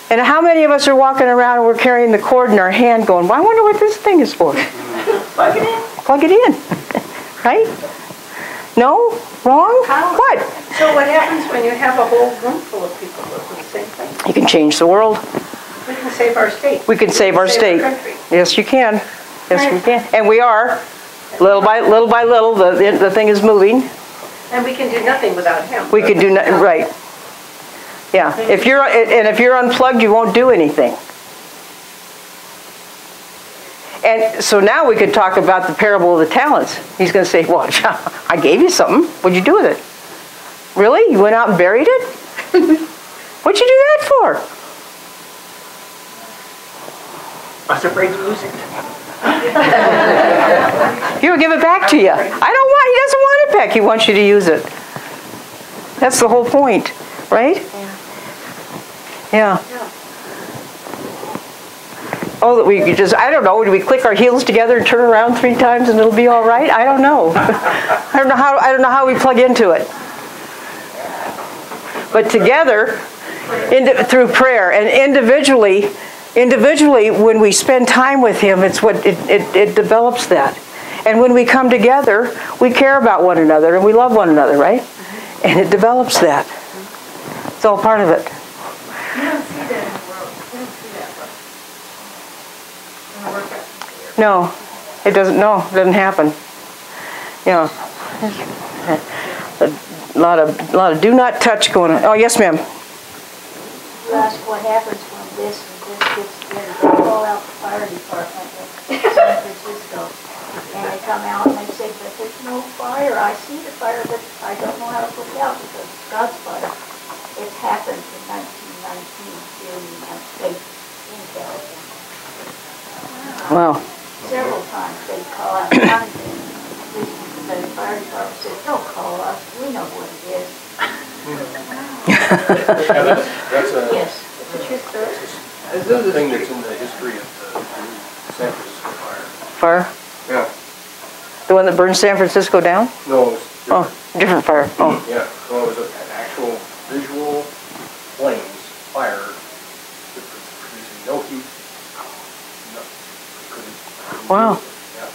And how many of us are walking around and we're carrying the cord in our hand going, well, I wonder what this thing is for. Plug it in. Plug it in. Right? No? Wrong? What? So what happens when you have a whole room full of people doing the same thing? You can change the world. We can save our state. We can save our state. country. Yes, you can. Yes, we can. And we are. Little by little, the thing is moving. And we can do nothing without him. We can do nothing. Right. Yeah. If you're unplugged, you won't do anything. And so now we could talk about the parable of the talents. He's going to say, well, I gave you something. What'd you do with it? Really? You went out and buried it? What'd you do that for? I was afraid to lose it. He'll give it back to you. He doesn't want it back. He wants you to use it. That's the whole point, right? Yeah. Oh, that we could just, I don't know, do we click our heels together and turn around 3 times and it'll be all right? I don't know. I don't know how we plug into it. But together, through prayer, and individually, when we spend time with Him, it's what it develops that. And when we come together, we care about one another and we love one another, right? And it develops that. It's all part of it. You don't see that in the world. You don't see that in the workout. No, it doesn't. No, it doesn't happen. You know, a lot of do not touch going on. Oh, yes, ma'am. Ask what happens when this and this gets together. They call out the fire department in San Francisco, and they come out and they say, but there's no fire. I see the fire, but I don't know how to put it out because it's God's fire. It happened in 1919 here in the United States in California. Wow. Several times they call out. The fire department says, don't call us. We know what it is. That's a Yes. thing that's in the history of the San Francisco fire. Fire? Yeah. The one that burned San Francisco down? No, it was different. Oh, different fire. Oh. Yeah, so it was an actual visual flames, fire, that was producing no heat. No, couldn't Wow. do it. Yeah.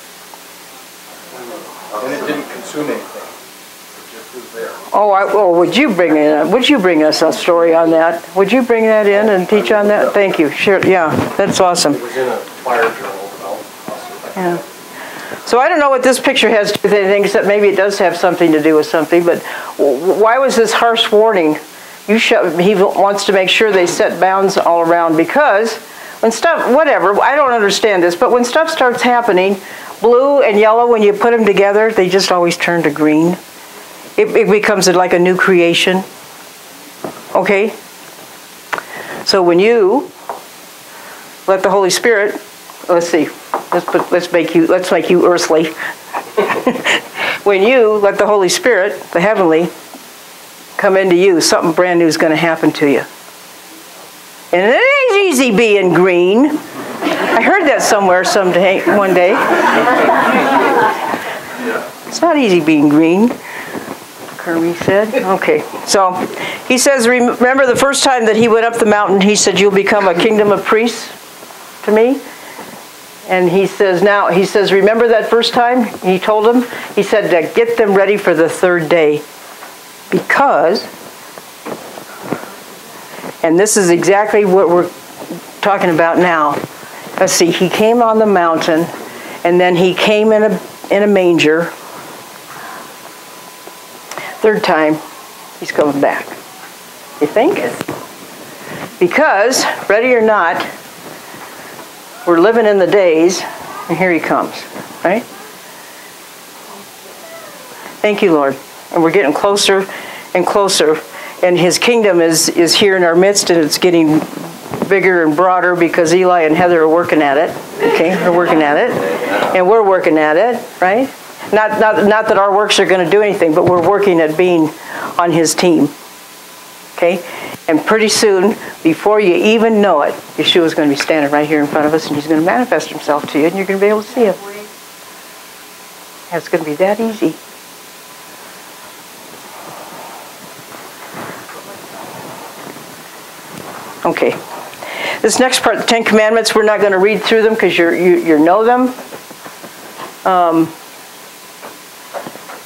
And it didn't consume anything. It just was there. Oh, would you bring us a story on that? Would you bring that in and teach on that? Thank you. Sure. Yeah, that's awesome. It was in a fire journal, but I'll Yeah. So I don't know what this picture has to do with anything, except maybe it does have something to do with something, but why was this harsh warning? He wants to make sure they set bounds all around, because when stuff, whatever, I don't understand this, but when stuff starts happening, blue and yellow, when you put them together, they just always turn to green. It becomes like a new creation. Okay? So when you let the Holy Spirit, let's see, let's make you earthly. When you let the Holy Spirit, the heavenly, come into you, something brand new is going to happen to you. And it ain't easy being green. I heard that somewhere one day. It's not easy being green, Kermie said. Okay, so he says, remember the first time that he went up the mountain, he said, you'll become a kingdom of priests to me. And he says, remember that first time? He told them, he said, to get them ready for the 3rd day. Because, and this is exactly what we're talking about now. Let's see, he came on the mountain, and then he came in a manger. 3rd time, he's coming back. You think? Because, ready or not, we're living in the days, and here he comes, right? Thank you, Lord. And we're getting closer and closer, and his kingdom is here in our midst, and it's getting bigger and broader because Eli and Heather are working at it. Okay, they're working at it, and we're working at it, right? Not that our works are going to do anything, but we're working at being on his team. Okay, and pretty soon, before you even know it, Yeshua's going to be standing right here in front of us, and he's going to manifest himself to you, and you're going to be able to see him. And it's going to be that easy. Okay, this next part, the 10 Commandments, we're not going to read through them because you know them.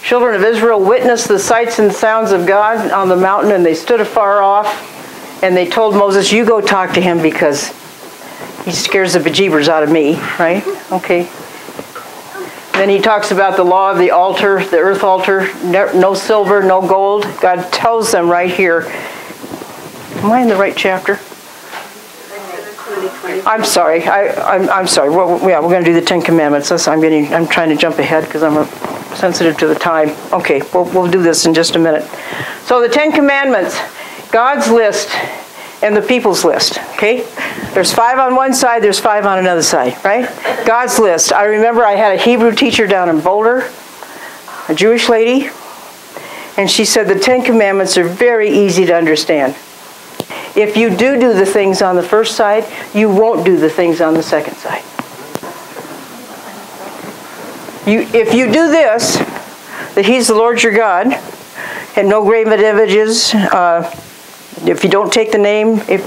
Children of Israel witnessed the sights and sounds of God on the mountain, and they stood afar off, and they told Moses, you go talk to him because he scares the bejeebers out of me, right? Okay. Then he talks about the law of the altar, the earth altar, no silver, no gold. God tells them right here. Am I in the right chapter? I'm sorry. I'm sorry. We're going to do the 10 Commandments. I'm trying to jump ahead because I'm sensitive to the time. Okay, we'll do this in just a minute. So the 10 Commandments, God's list, and the people's list, okay? There's 5 on one side, there's 5 on another side, right? God's list. I remember I had a Hebrew teacher down in Boulder, a Jewish lady, and she said the 10 Commandments are very easy to understand. If you do the things on the first side, you won't do the things on the second side. If you do this, that He's the Lord your God, and no graven images, if you don't take the name, if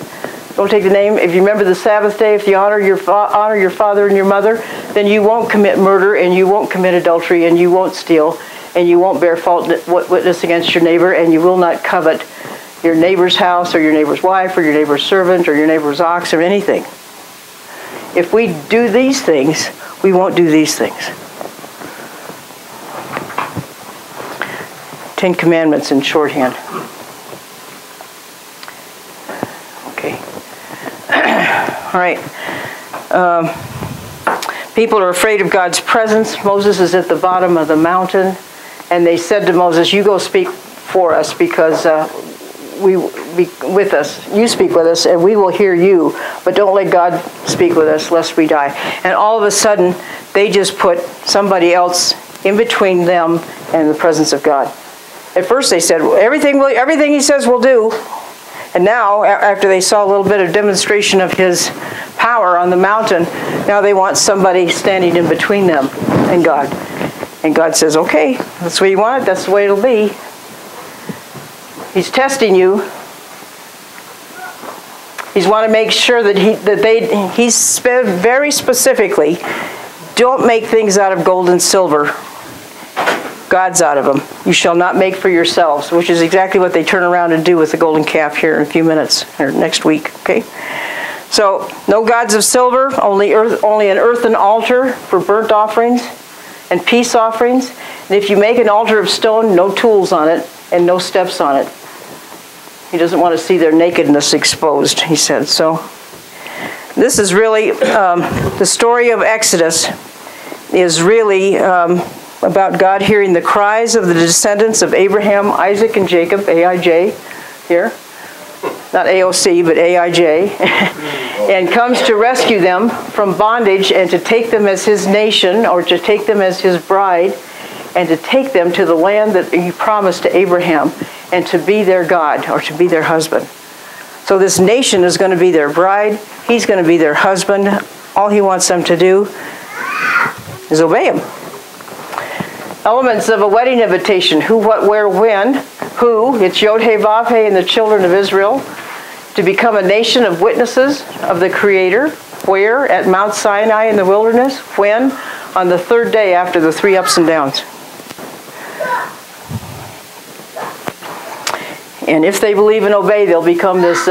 you remember the Sabbath day, if you honor your father and your mother, then you won't commit murder, and you won't commit adultery, and you won't steal, and you won't bear false witness against your neighbor, and you will not covet your neighbor's house, or your neighbor's wife, or your neighbor's servant, or your neighbor's ox, or anything. If we do these things, we won't do these things. 10 Commandments in shorthand. Okay. All right. People are afraid of God's presence. Moses is at the bottom of the mountain, and they said to Moses, "You go speak for us, because with us. You speak with us, and we will hear you. But don't let God speak with us, lest we die." And all of a sudden, they just put somebody else in between them and the presence of God. At first they said, well, everything He says we'll do. And now, after they saw a little bit of demonstration of His power on the mountain, now they want somebody standing in between them and God. And God says, okay, that's the way you want it, that's the way it'll be. He's testing you. He's want to make sure that He's said very specifically, don't make things out of gold and silver. Gods out of them. You shall not make for yourselves, which is exactly what they turn around and do with the golden calf here in a few minutes, or next week, okay? So, no gods of silver, only an earthen altar for burnt offerings and peace offerings. And if you make an altar of stone, no tools on it and no steps on it. He doesn't want to see their nakedness exposed, he said. So, this is really, the story of Exodus is really about God hearing the cries of the descendants of Abraham, Isaac, and Jacob, AIJ here, not AOC, but AIJ, and comes to rescue them from bondage and to take them as His nation, or to take them as His bride, and to take them to the land that He promised to Abraham, and to be their God, or to be their husband. So this nation is going to be their bride. He's going to be their husband. All He wants them to do is obey Him. Elements of a wedding invitation: who, what, where, when. Who, it's Yod, He, Vav, He, and the children of Israel, to become a nation of witnesses of the Creator. Where? At Mount Sinai in the wilderness. When? On the 3rd day after the 3 ups and downs. And if they believe and obey, they'll become this.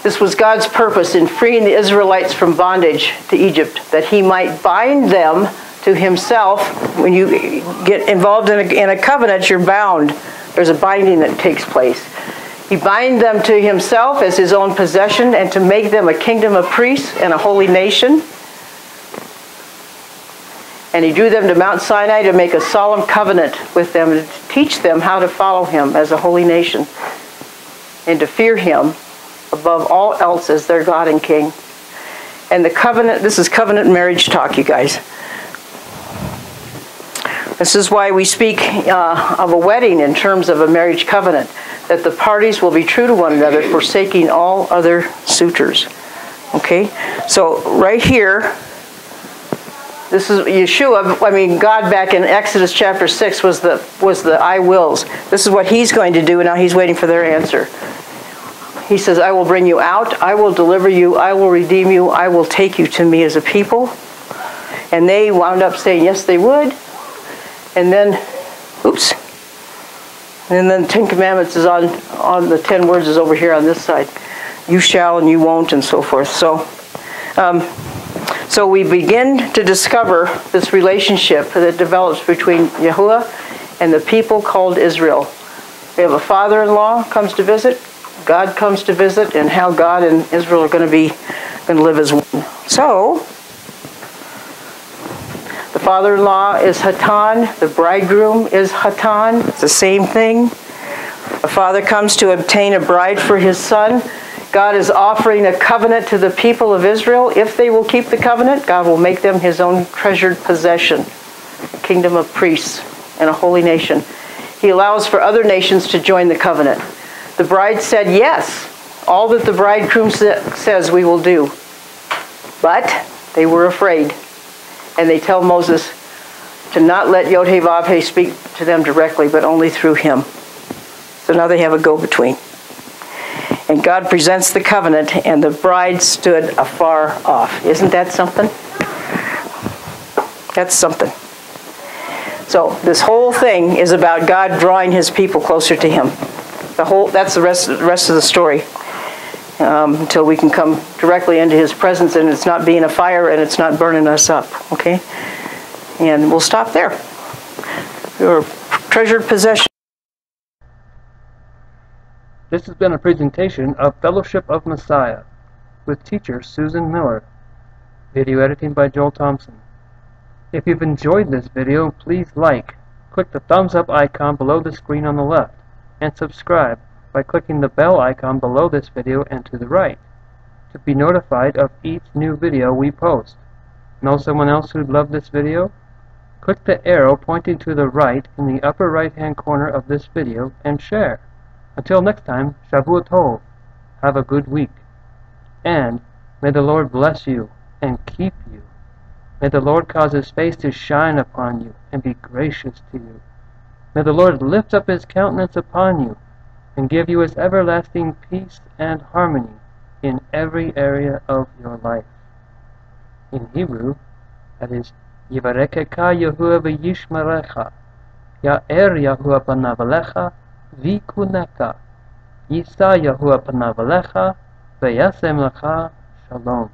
This was God's purpose in freeing the Israelites from bondage to Egypt, that He might bind them to Himself. When you get involved in a covenant, you're bound. There's a binding that takes place. He binds them to Himself as His own possession, and to make them a kingdom of priests and a holy nation. And He drew them to Mount Sinai to make a solemn covenant with them, to teach them how to follow Him as a holy nation, and to fear Him above all else as their God and King. And the covenant, this is covenant marriage talk, you guys. This is why we speak of a wedding in terms of a marriage covenant, that the parties will be true to one another, forsaking all other suitors. Okay? So right here, this is Yeshua, God back in Exodus chapter 6 was the I wills. This is what He's going to do, and now He's waiting for their answer. He says, I will bring you out, I will deliver you, I will redeem you, I will take you to me as a people. And they wound up saying, yes, they would. And then, oops. And then the 10 Commandments is on the 10 words is over here on this side. You shall and you won't, and so forth. So we begin to discover this relationship that develops between Yahuwah and the people called Israel. We have a father-in-law comes to visit, God comes to visit, and how God and Israel are going to live as one. So the father-in-law is Hatan, the bridegroom is Hatan. It's the same thing. A father comes to obtain a bride for his son. God is offering a covenant to the people of Israel. If they will keep the covenant, God will make them his own treasured possession, a kingdom of priests and a holy nation. He allows for other nations to join the covenant. The bride said yes. All that the bridegroom says we will do. But they were afraid. And they tell Moses to not let Yod-Heh-Vav-Heh speak to them directly, but only through him. So now they have a go-between. And God presents the covenant, and the bride stood afar off. Isn't that something? That's something. So this whole thing is about God drawing his people closer to him. That's the rest of the story. Until we can come directly into his presence, and it's not being a fire and it's not burning us up. Okay? And we'll stop there. Your treasured possession. This has been a presentation of Fellowship of Messiah with teacher Susan Miller. Video editing by Joel Thompson. If you've enjoyed this video, please click the thumbs up icon below the screen on the left, and subscribe by clicking the bell icon below this video and to the right to be notified of each new video we post. Know someone else who'd love this video? Click the arrow pointing to the right in the upper right hand corner of this video and share. Until next time, Shavua Tov. Have a good week. And may the Lord bless you and keep you. May the Lord cause his face to shine upon you and be gracious to you. May the Lord lift up his countenance upon you and give you his everlasting peace and harmony in every area of your life. In Hebrew, that is, Yivarekeka Yahuwah v'yishmerecha, Ya'er Yahuwah panav alecha v'yikuneka, Yisa Yahuwah panav alecha v'yasem lecha shalom.